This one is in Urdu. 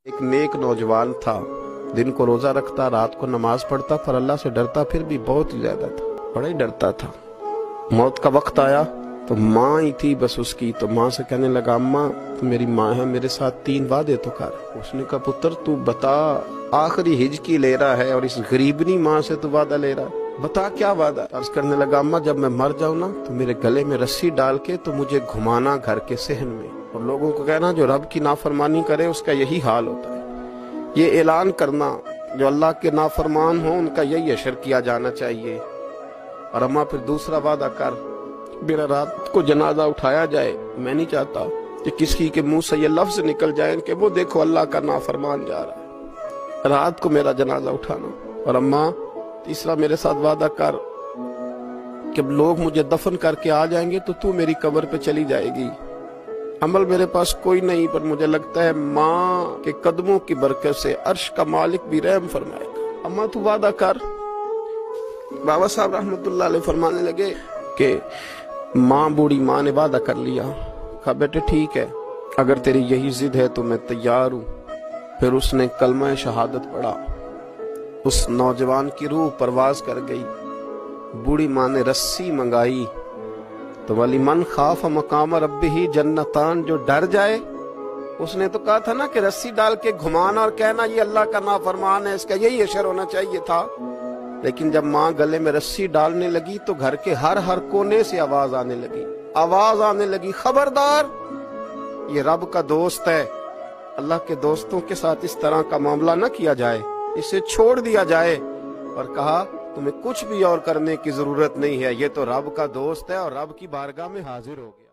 ایک نیک نوجوان تھا، دن کو روزہ رکھتا، رات کو نماز پڑھتا، پر اللہ سے ڈرتا پھر بھی بہت ہی زیادہ تھا، بڑا ہی ڈرتا تھا۔ موت کا وقت آیا تو ماں ہی تھی بس اس کی، تو ماں سے کہنے لگا اماں تو میری ماں ہے، میرے ساتھ 3 وعدے تو کر۔ اس نے کہا پتر تو بتا، آخری ہج کی لے رہا ہے اور اس غریبنی ماں سے تو وعدہ لے رہا ہے، بتا کیا وعدہ۔ عرض کرنے لگا اماں جب میں مر جاؤں نا تو میرے گلے میں رسی ڈال کے تو مجھے گھمانا گھر کے صحن میں، اور لوگوں کو کہنا جو رب کی نافرمانی کرے اس کا یہی حال ہوتا ہے۔ یہ اعلان کرنا جو اللہ کے نافرمان ہوں ان کا یہی اشر کیا جانا چاہیے۔ اور اماں پھر دوسرا وعدہ کر، میرا رات کو جنازہ اٹھایا جائے، میں نہیں چاہتا کہ کسی کے منہ سے یہ لفظ نکل جائیں کہ وہ دیکھو اللہ کا نافرمان جا رہا ہے، رات کو میرا جنازہ اٹھانا۔ اور اماں تیسرا میرے ساتھ وعدہ کر کہ لوگ مجھے دفن کر کے آ جائیں گے تو میری قبر پہ چلی جائے گی، عمل میرے پاس کوئی نہیں، پر مجھے لگتا ہے ماں کے قدموں کی برکت سے عرش کا مالک بھی رحم فرمائے گا، اماں تو وعدہ کر۔ بابا صاحب رحمت اللہ علیہ فرمانے لگے کہ بوڑھی ماں نے وعدہ کر لیا۔ کہا بیٹے ٹھیک ہے، اگر تیری یہی ضد ہے تو میں تیار ہوں۔ پھر اس نے کلمہ شہادت پڑھا، اس نوجوان کی روح پرواز کر گئی۔ بوڑھی ماں نے رسی منگائی تو ولی من خاف مقام ربہ جنتان، جو ڈر جائے، اس نے تو کہا تھا نا کہ رسی ڈال کے گھمانا اور کہنا یہ اللہ کا نافرمان ہے، اس کا یہی اشر ہونا چاہیے تھا۔ لیکن جب ماں گلے میں رسی ڈالنے لگی تو گھر کے ہر کونے سے آواز آنے لگی خبردار، یہ رب کا دوست ہے، اللہ کے دوستوں کے ساتھ اس طرح کا معاملہ نہ کیا جائے، اسے چھوڑ دیا جائے۔ اور کہا تمہیں کچھ بھی اور کرنے کی ضرورت نہیں ہے، یہ تو رب کا دوست ہے اور رب کی بارگاہ میں حاضر ہو گیا۔